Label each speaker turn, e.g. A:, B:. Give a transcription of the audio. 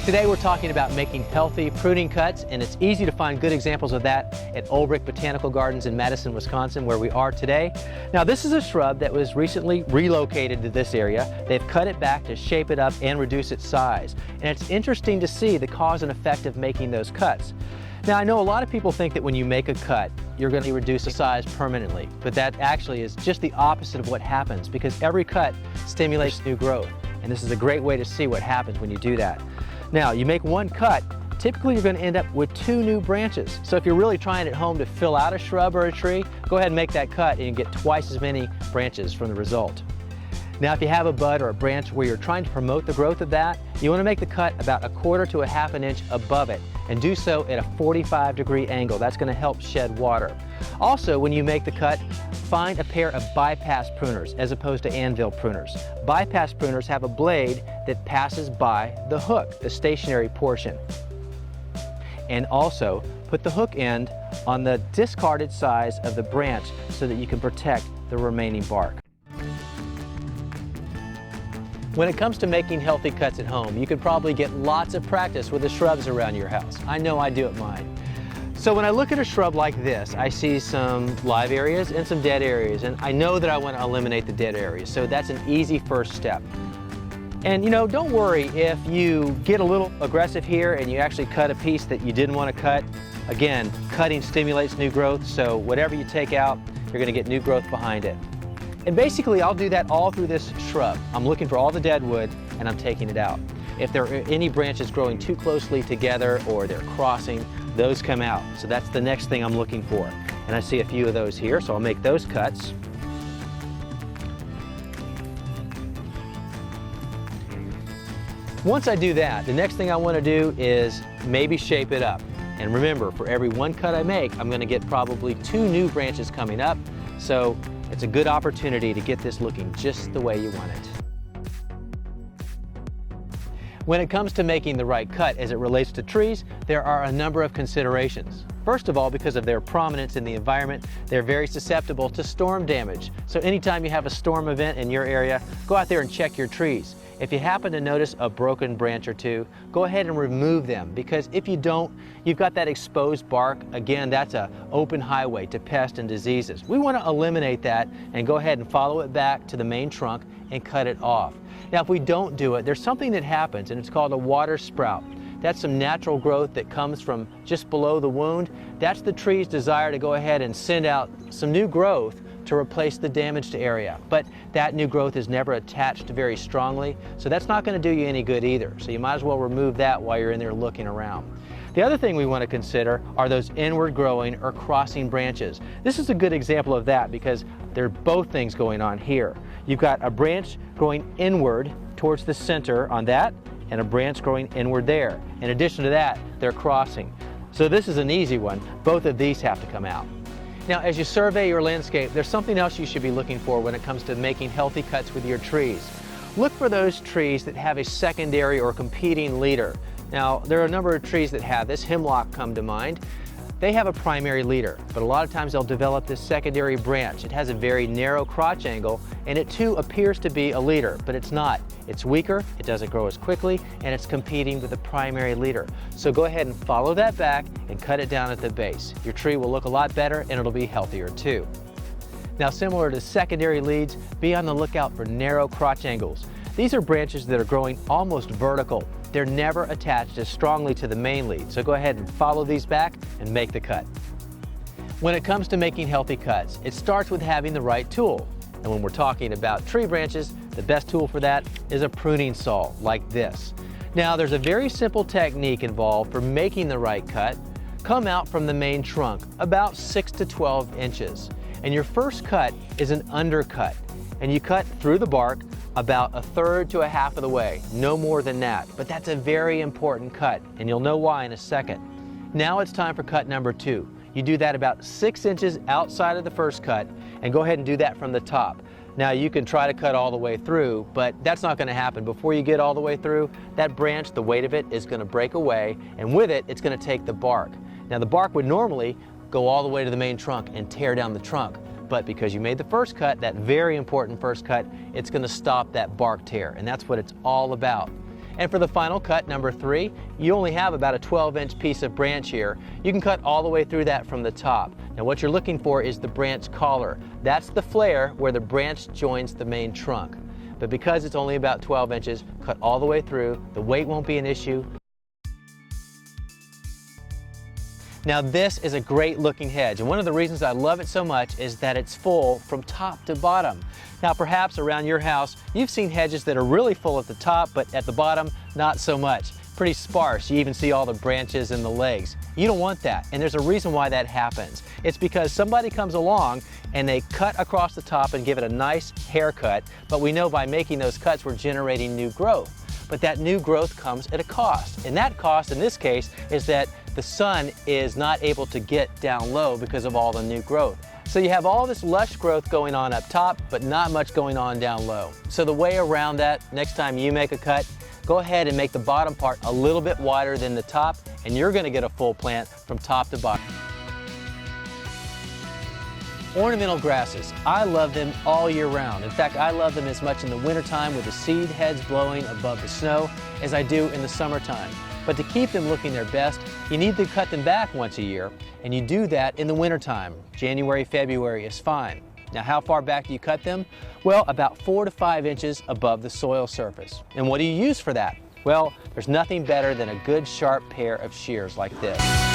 A: Today we're talking about making healthy pruning cuts, and it's easy to find good examples of that at Old Brick Botanical Gardens in Madison, Wisconsin, where we are today. Now this is a shrub that was recently relocated to this area. They've cut it back to shape it up and reduce its size. And it's interesting to see the cause and effect of making those cuts. Now I know a lot of people think that when you make a cut, you're going to reduce the size permanently, but that actually is just the opposite of what happens, because every cut stimulates new growth. And this is a great way to see what happens when you do that. Now, you make one cut, typically you're going to end up with 2 new branches. So if you're really trying at home to fill out a shrub or a tree, go ahead and make that cut and you get twice as many branches from the result. Now, if you have a bud or a branch where you're trying to promote the growth of that, you want to make the cut about 1/4 to 1/2 inch above it, and do so at a 45-degree angle. That's going to help shed water. Also, when you make the cut, find a pair of bypass pruners as opposed to anvil pruners. Bypass pruners have a blade that passes by the hook, the stationary portion. And also, put the hook end on the discarded size of the branch so that you can protect the remaining bark. When it comes to making healthy cuts at home, you could probably get lots of practice with the shrubs around your house. I know I do at mine. So when I look at a shrub like this, I see some live areas and some dead areas, and I know that I want to eliminate the dead areas, so that's an easy first step. And you know, don't worry if you get a little aggressive here and you actually cut a piece that you didn't want to cut. Again, cutting stimulates new growth, so whatever you take out, you're going to get new growth behind it. And basically, I'll do that all through this shrub. I'm looking for all the dead wood and I'm taking it out. If there are any branches growing too closely together or they're crossing, those come out. So that's the next thing I'm looking for. And I see a few of those here, so I'll make those cuts. Once I do that, the next thing I want to do is maybe shape it up. And remember, for every one cut I make, I'm going to get probably 2 new branches coming up. So it's a good opportunity to get this looking just the way you want it. When it comes to making the right cut as it relates to trees, there are a number of considerations. First of all, because of their prominence in the environment, they're very susceptible to storm damage. So anytime you have a storm event in your area, go out there and check your trees. If you happen to notice a broken branch or 2, go ahead and remove them, because if you don't, you've got that exposed bark. Again, that's an open highway to pests and diseases. We want to eliminate that and go ahead and follow it back to the main trunk and cut it off. Now, if we don't do it, there's something that happens, and it's called a water sprout. That's some natural growth that comes from just below the wound. That's the tree's desire to go ahead and send out some new growth to replace the damaged area. But that new growth is never attached very strongly, so that's not going to do you any good either. So you might as well remove that while you're in there looking around. The other thing we want to consider are those inward growing or crossing branches. This is a good example of that because there are both things going on here. You've got a branch growing inward towards the center on that, and a branch growing inward there. In addition to that, they're crossing. So this is an easy one. Both of these have to come out. Now, as you survey your landscape, there's something else you should be looking for when it comes to making healthy cuts with your trees. Look for those trees that have a secondary or competing leader. Now, there are a number of trees that have this. Hemlock come to mind. They have a primary leader, but a lot of times they'll develop this secondary branch. It has a very narrow crotch angle, and it too appears to be a leader, but it's not. It's weaker, it doesn't grow as quickly, and it's competing with the primary leader. So go ahead and follow that back and cut it down at the base. Your tree will look a lot better and it'll be healthier too. Now, similar to secondary leads, be on the lookout for narrow crotch angles. These are branches that are growing almost vertical. They're never attached as strongly to the main lead, so go ahead and follow these back and make the cut. When it comes to making healthy cuts, it starts with having the right tool. And when we're talking about tree branches, the best tool for that is a pruning saw like this. Now, there's a very simple technique involved for making the right cut. Come out from the main trunk about 6 to 12 inches. And your first cut is an undercut. And you cut through the bark about 1/3 to 1/2 of the way, no more than that. But that's a very important cut, and you'll know why in a second. Now it's time for cut number 2. You do that about 6 inches outside of the first cut, and go ahead and do that from the top. Now you can try to cut all the way through, but that's not going to happen. Before you get all the way through, that branch, the weight of it is going to break away, and with it, it's going to take the bark. Now the bark would normally go all the way to the main trunk and tear down the trunk. But because you made the first cut, that very important first cut, it's going to stop that bark tear, and that's what it's all about. And for the final cut, number 3, you only have about a 12-inch piece of branch here. You can cut all the way through that from the top. Now what you're looking for is the branch collar. That's the flare where the branch joins the main trunk. But because it's only about 12 inches, cut all the way through. The weight won't be an issue. Now this is a great looking hedge, and one of the reasons I love it so much is that it's full from top to bottom. Now perhaps around your house you've seen hedges that are really full at the top, but at the bottom not so much. Pretty sparse. You even see all the branches and the legs. You don't want that, and there's a reason why that happens. It's because somebody comes along and they cut across the top and give it a nice haircut, but we know by making those cuts we're generating new growth. But that new growth comes at a cost, and that cost in this case is that the sun is not able to get down low because of all the new growth. So you have all this lush growth going on up top, but not much going on down low. So the way around that, next time you make a cut, go ahead and make the bottom part a little bit wider than the top, and you're going to get a full plant from top to bottom. Ornamental grasses, I love them all year round. In fact, I love them as much in the wintertime with the seed heads blowing above the snow as I do in the summertime. But to keep them looking their best, you need to cut them back once a year, and you do that in the wintertime. January, February is fine. Now how far back do you cut them? Well, about 4 to 5 inches above the soil surface. And what do you use for that? Well, there's nothing better than a good sharp pair of shears like this.